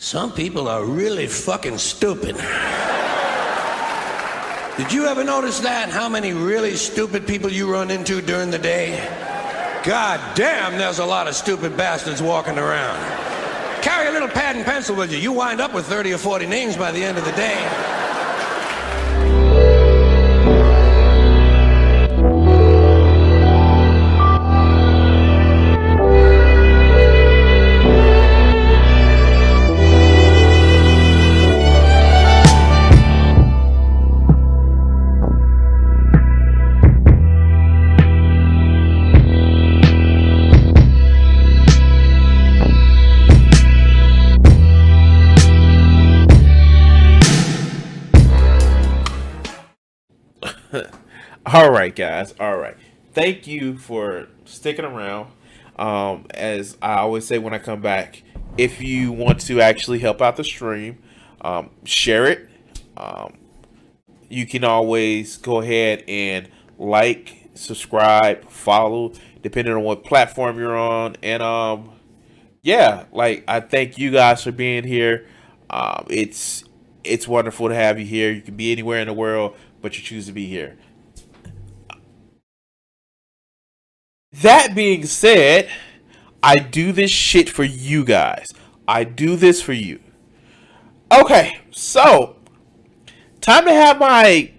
Some people are really fucking stupid. Did you ever notice that? How many really stupid people you run into during the day? God damn, there's a lot of stupid bastards walking around. Carry a little pad and pencil with you. You wind up with 30 or 40 names by the end of the day. All right, guys. All right. Thank you for sticking around. As I always say when I come back, if you want to actually help out the stream, share it. You can always go ahead and like, subscribe, follow, depending on what platform you're on. And yeah, like I thank you guys for being here. It's wonderful to have you here. You can be anywhere in the world, but you choose to be here. That being said, I do this shit for you guys. I do this for you. Okay, so time to have my,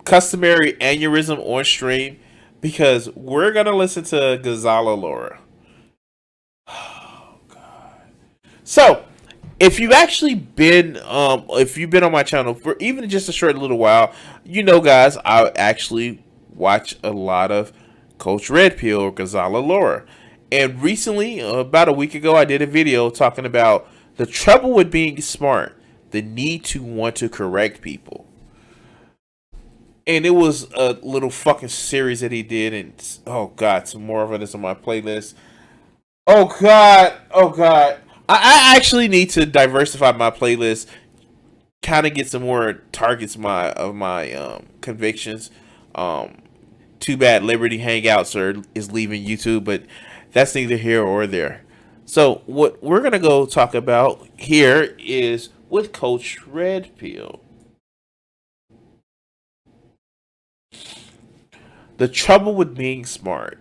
customary aneurysm on stream because we're gonna listen to Ghazala Laura. Oh God. So if you've actually been, if you've been on my channel for even just a short little while, guys, I actually watch a lot of Coach Red Pill or Ghazala Laura. And recently, about a week ago, I did a video talking about the trouble with being smart, the need to want to correct people. And it was a little fucking series that he did, and oh God, some more of it is on my playlist. Oh God. I actually need to diversify my playlist, kind of get some more targets of my convictions. Too bad Liberty Hangouts is leaving YouTube, but that's neither here or there. So what we're gonna go talk about here is with Coach Red Pill. The trouble with being smart,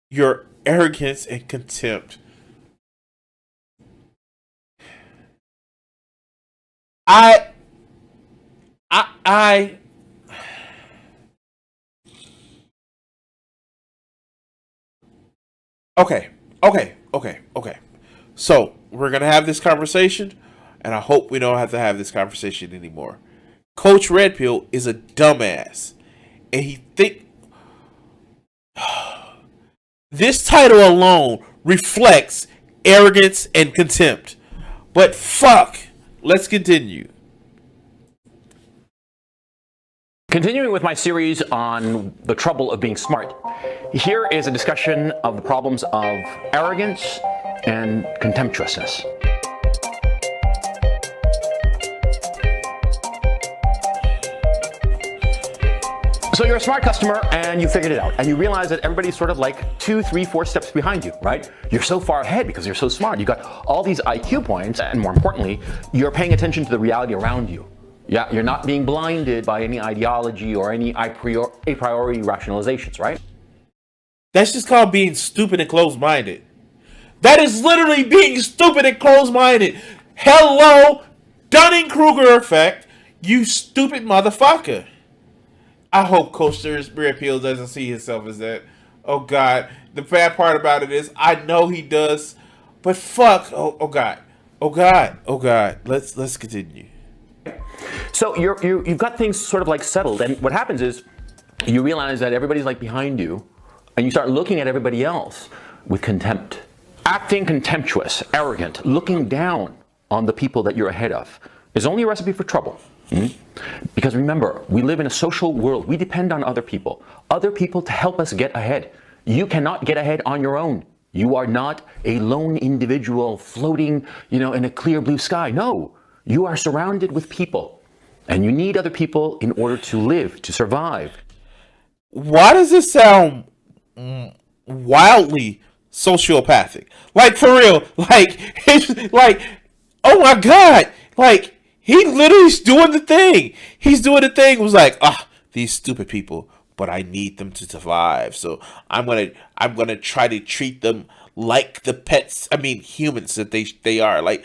your arrogance and contempt. Okay. So we're gonna have this conversation, and I hope we don't have to have this conversation anymore. Coach Red Pill is a dumbass, and he think this title alone reflects arrogance and contempt. But fuck. Let's continue. Continuing with my series on the trouble of being smart, here is a discussion of the problems of arrogance and contemptuousness. So you're a smart customer and you figured it out and you realize that everybody's sort of like 2, 3, 4 steps behind you, right? You're so far ahead because you're so smart. You got all these IQ points and more importantly, you're paying attention to the reality around you. Yeah, you're not being blinded by any ideology or any a priori rationalizations, right? That's just called being stupid and closed-minded. That is literally being stupid and closed-minded. Hello, Dunning-Kruger effect, you stupid motherfucker. I hope Coach Red Pill doesn't see himself as that. Oh God, the bad part about it is I know he does, but fuck. Oh God. Let's continue. So you've got things sort of like settled, and what happens is you realize that everybody's like behind you, and you start looking at everybody else with contempt, acting contemptuous, arrogant, looking down on the people that you're ahead of is only a recipe for trouble. Because remember, we live in a social world. We depend on other people to help us get ahead. You cannot get ahead on your own. You are not a lone individual floating, in a clear blue sky. No, you are surrounded with people and you need other people in order to live, to survive. Why does this sound wildly sociopathic. Like, for real. Like, it's like, oh my God. Like, he literally's doing the thing. He's doing the thing. It was like, these stupid people, but I need them to survive. So I'm gonna try to treat them like the pets, humans that they are. Like,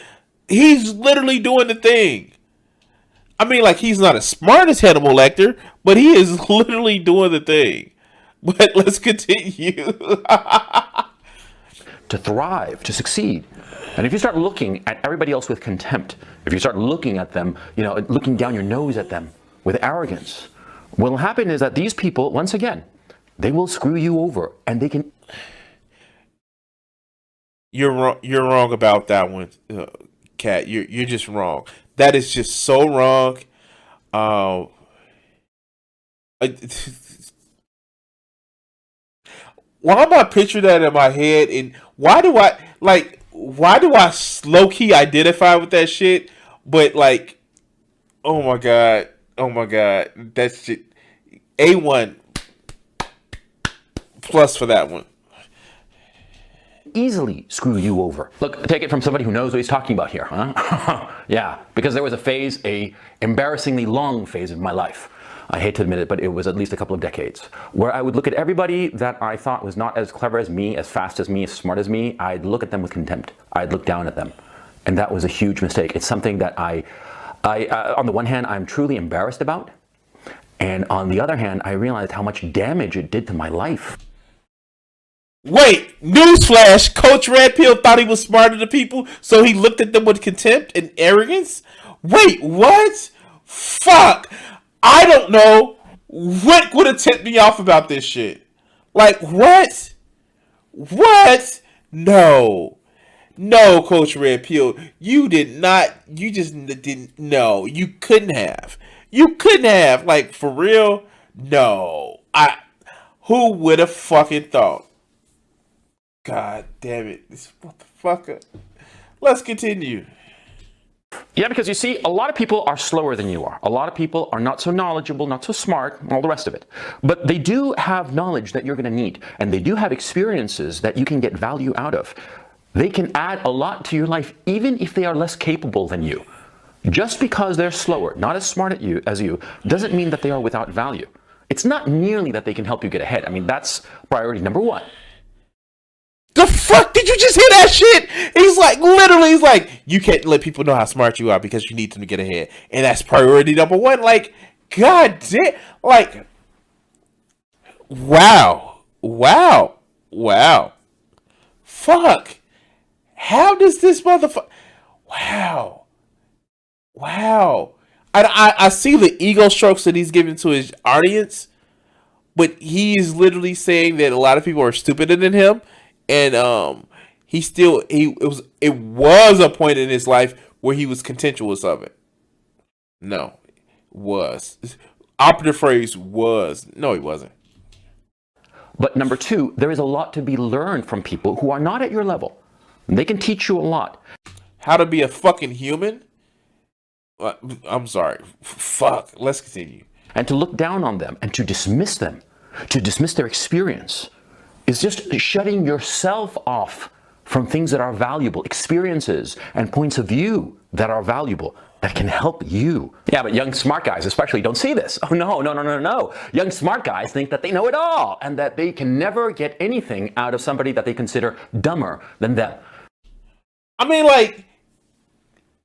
he's literally doing the thing. I mean, like, he's not as smart as Hannibal Lecter, but he is literally doing the thing. But let's continue. To thrive, to succeed. And if you start looking at everybody else with contempt, if you start looking at them, looking down your nose at them with arrogance, what will happen is that these people, once again, they will screw you over, and they can... You're wrong about that one, Kat. You're just wrong. That is just so wrong. Why am I picturing that in my head? And why do I low key identify with that shit? But like, oh my god, that shit. A1 plus for that one. Easily screw you over. Look, take it from somebody who knows what he's talking about here, huh? Yeah, because there was a embarrassingly long phase of my life. I hate to admit it, but it was at least a couple of decades, where I would look at everybody that I thought was not as clever as me, as fast as me, as smart as me. I'd look at them with contempt. I'd look down at them. And that was a huge mistake. It's something that I on the one hand, I'm truly embarrassed about. And on the other hand, I realized how much damage it did to my life. Wait, newsflash, Coach Red Pill thought he was smarter than people, so he looked at them with contempt and arrogance? Wait, what? Fuck! I don't know what would have tipped me off about this shit. Like, what? What? No, Coach Red Pill, you did not, you just didn't, no, you couldn't have. Like, for real? No. Who would have fucking thought? God damn it. This motherfucker. Let's continue. Yeah, because you see, a lot of people are slower than you are. A lot of people are not so knowledgeable, not so smart, all the rest of it. But they do have knowledge that you're going to need. And they do have experiences that you can get value out of. They can add a lot to your life, even if they are less capable than you. Just because they're slower, not as smart as you, doesn't mean that they are without value. It's not merely that they can help you get ahead. I mean, that's priority number one. The fuck? Did you just hear that shit? He's like, you can't let people know how smart you are because you need them to get ahead. And that's priority number one. Like, god damn. Like, wow. Fuck. How does this motherfucker... Wow. I see the ego strokes that he's giving to his audience, but he is literally saying that a lot of people are stupider than him. And it was a point in his life where he was contemptuous of it. No, was. Operative phrase was. No, he wasn't. But number two, there is a lot to be learned from people who are not at your level. They can teach you a lot. How to be a fucking human? I'm sorry. Fuck. Let's continue. And to look down on them and to dismiss them, to dismiss their experience, is just shutting yourself off from things that are valuable, experiences and points of view that are valuable, that can help you. Yeah, but young smart guys especially don't see this. Oh, no. Young smart guys think that they know it all and that they can never get anything out of somebody that they consider dumber than them. I mean, like,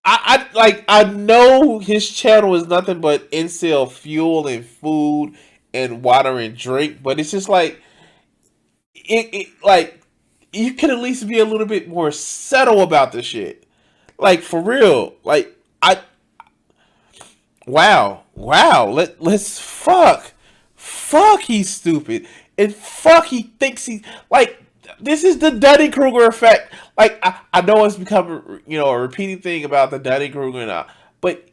I know his channel is nothing but incel fuel and food and water and drink, but it's just like, like, you could at least be a little bit more subtle about the shit. Like, for real. Like, wow. Let's fuck, he's stupid. And fuck, he thinks he's, like, this is the Dunning-Kruger effect. Like, I know it's become, a repeating thing about the Dunning-Kruger now, but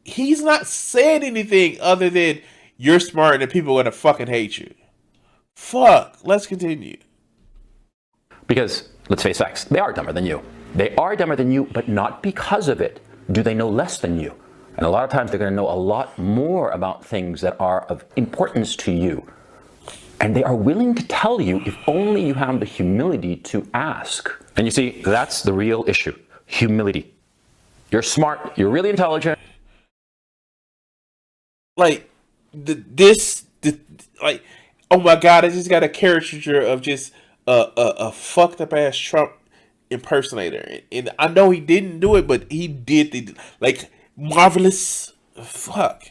he's not saying anything other than you're smart and people are gonna fucking hate you. Fuck, let's continue. Because, let's face facts, they are dumber than you. They are dumber than you, but not because of it. Do they know less than you? And a lot of times they're going to know a lot more about things that are of importance to you. And they are willing to tell you if only you have the humility to ask. And you see, that's the real issue. Humility. You're smart, you're really intelligent. Like, like, oh my God, I just got a caricature of just a fucked up ass Trump impersonator. And I know he didn't do it, but he did the, like, marvelous fuck.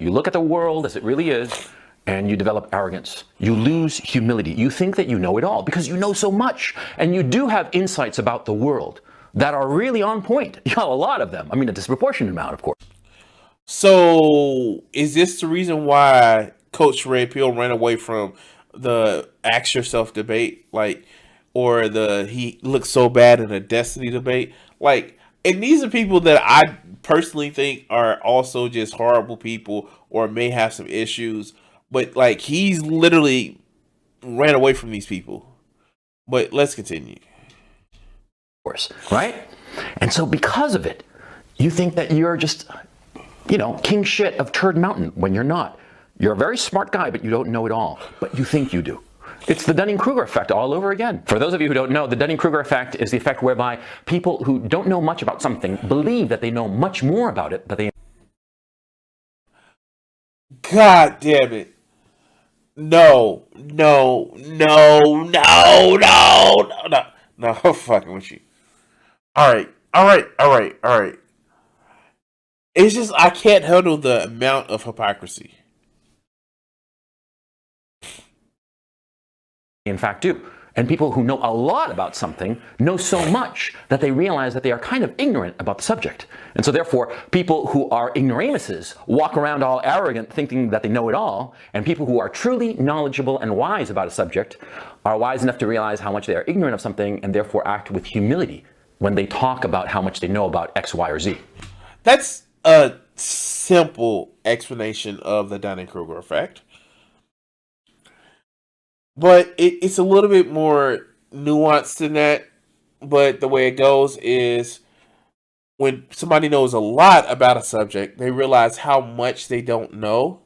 You look at the world as it really is, and you develop arrogance. You lose humility. You think that you know it all because you know so much. And you do have insights about the world that are really on point. You have a lot of them. I mean, a disproportionate amount, of course. So, is this the reason why Coach Red Pill ran away from the Ask Yourself debate? Like, or the he looked so bad in a Destiny debate? Like, and these are people that I personally think are also just horrible people or may have some issues. But, like, he's literally ran away from these people. But let's continue. Right? And so because of it, you think that you're just, you know, king shit of Turd Mountain when you're not. You're a very smart guy, but you don't know it all. But you think you do. It's the Dunning-Kruger effect all over again. For those of you who don't know, the Dunning-Kruger effect is the effect whereby people who don't know much about something believe that they know much more about it, but they... God damn it. No, I'm fucking with you. All right. It's just, I can't handle the amount of hypocrisy. in fact do. And people who know a lot about something know so much that they realize that they are kind of ignorant about the subject. And so therefore, people who are ignoramuses walk around all arrogant thinking that they know it all, and people who are truly knowledgeable and wise about a subject are wise enough to realize how much they are ignorant of something and therefore act with humility when they talk about how much they know about X, Y, or Z. That's a simple explanation of the Dunning-Kruger effect. But it's a little bit more nuanced than that. But the way it goes is when somebody knows a lot about a subject, they realize how much they don't know.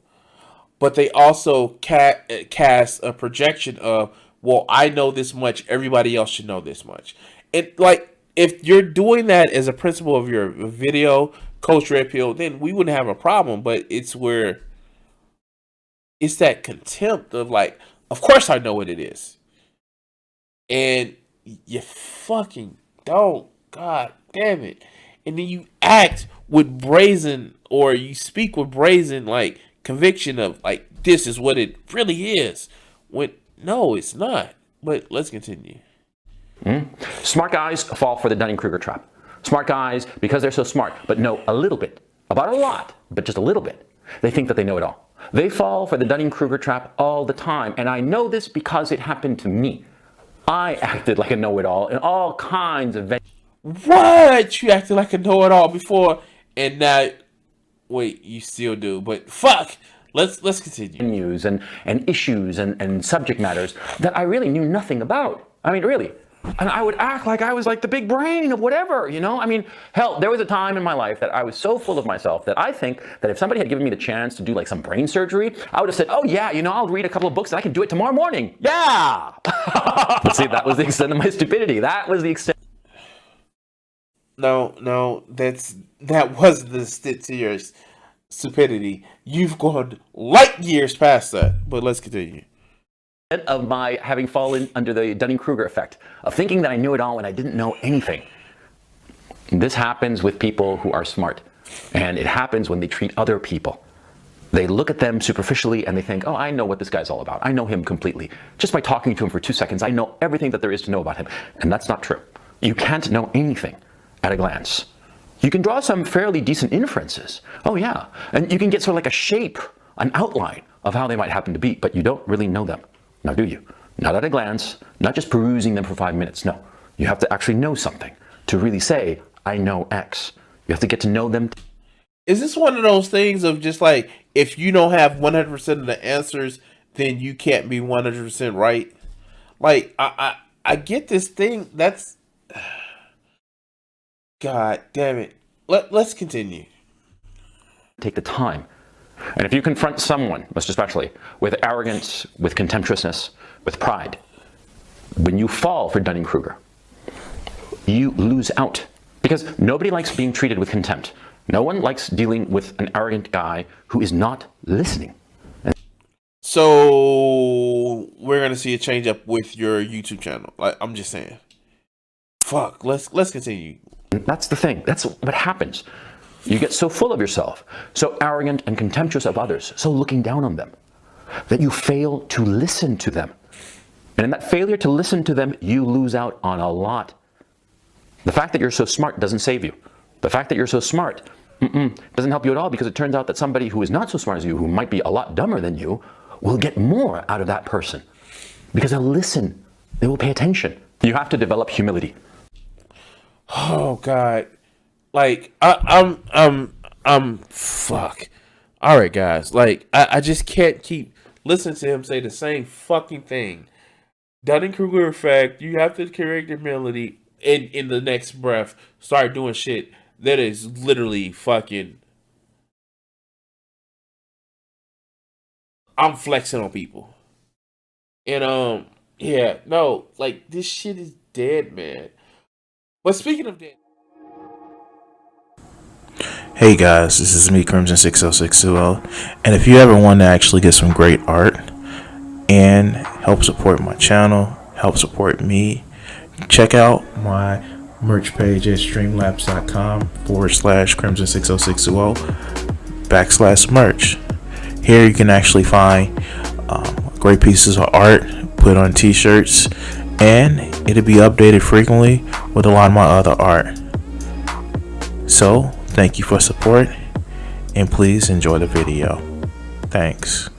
But they also cast a projection of, well, I know this much, everybody else should know this much. And like, if you're doing that as a principle of your video, Coach Red Pill, then we wouldn't have a problem. But it's where it's that contempt of like, of course I know what it is. And you fucking don't. God damn it. And then you act with brazen, or you speak with brazen, like, conviction of, like, this is what it really is. When, no, it's not. But let's continue. Smart guys fall for the Dunning-Kruger trap. Smart guys, because they're so smart, but know a little bit, about a lot, but just a little bit, they think that they know it all. They fall for the Dunning-Kruger trap all the time, and I know this because it happened to me. I acted like a know-it-all in all kinds of What? You acted like a know-it-all before, and now, wait, you still do, but fuck! Let's continue. venues and issues and subject matters that I really knew nothing about. I mean, really. And I would act like I was like the big brain of whatever, you know? I mean, hell, there was a time in my life that I was so full of myself that I think that if somebody had given me the chance to do like some brain surgery, I would have said, oh yeah, you know, I'll read a couple of books and I can do it tomorrow morning. Yeah! But see, that was the extent of my stupidity. That was the extent. No, that wasn't the extent to your stupidity. You've gone light years past that, but let's continue. Of my having fallen under the Dunning-Kruger effect, of thinking that I knew it all when I didn't know anything. This happens with people who are smart, and it happens when they treat other people. They look at them superficially and they think, oh, I know what this guy's all about. I know him completely. Just by talking to him for 2 seconds, I know everything that there is to know about him. And that's not true. You can't know anything at a glance. You can draw some fairly decent inferences. Oh yeah, and you can get sort of like a shape, an outline of how they might happen to be, but you don't really know them. Now, do you? Not at a glance, not just perusing them for 5 minutes. No, you have to actually know something to really say, I know X. You have to get to know them. Is this one of those things of just like, if you don't have 100% of the answers, then you can't be 100% right? Like, I get this thing. That's, God damn it. Let's continue. Take the time And if you confront someone, most especially, with arrogance, with contemptuousness, with pride, when you fall for Dunning-Kruger, you lose out. Because nobody likes being treated with contempt. No one likes dealing with an arrogant guy who is not listening. So we're gonna see a change up with your YouTube channel. Like, I'm just saying. Fuck. Let's continue. That's the thing. That's what happens. You get so full of yourself, so arrogant and contemptuous of others, so looking down on them, that you fail to listen to them. And in that failure to listen to them, you lose out on a lot. The fact that you're so smart doesn't save you. The fact that you're so smart doesn't help you at all, because it turns out that somebody who is not so smart as you, who might be a lot dumber than you, will get more out of that person. Because they'll listen. They will pay attention. You have to develop humility. Oh God. Like I'm fuck. All right, guys. Like I just can't keep listening to him say the same fucking thing. Dunning-Kruger effect. You have to correct humility. In the next breath, start doing shit that is literally fucking. I'm flexing on people. And yeah, no, like this shit is dead, man. But speaking of dead. Hey guys, this is me, Crimson60620, and if you ever want to actually get some great art and help support my channel, help support me, check out my merch page at streamlabs.com/Crimson60620/merch. Here you can actually find great pieces of art, put on t-shirts, and it'll be updated frequently with a lot of my other art. So thank you for support, and please enjoy the video. Thanks.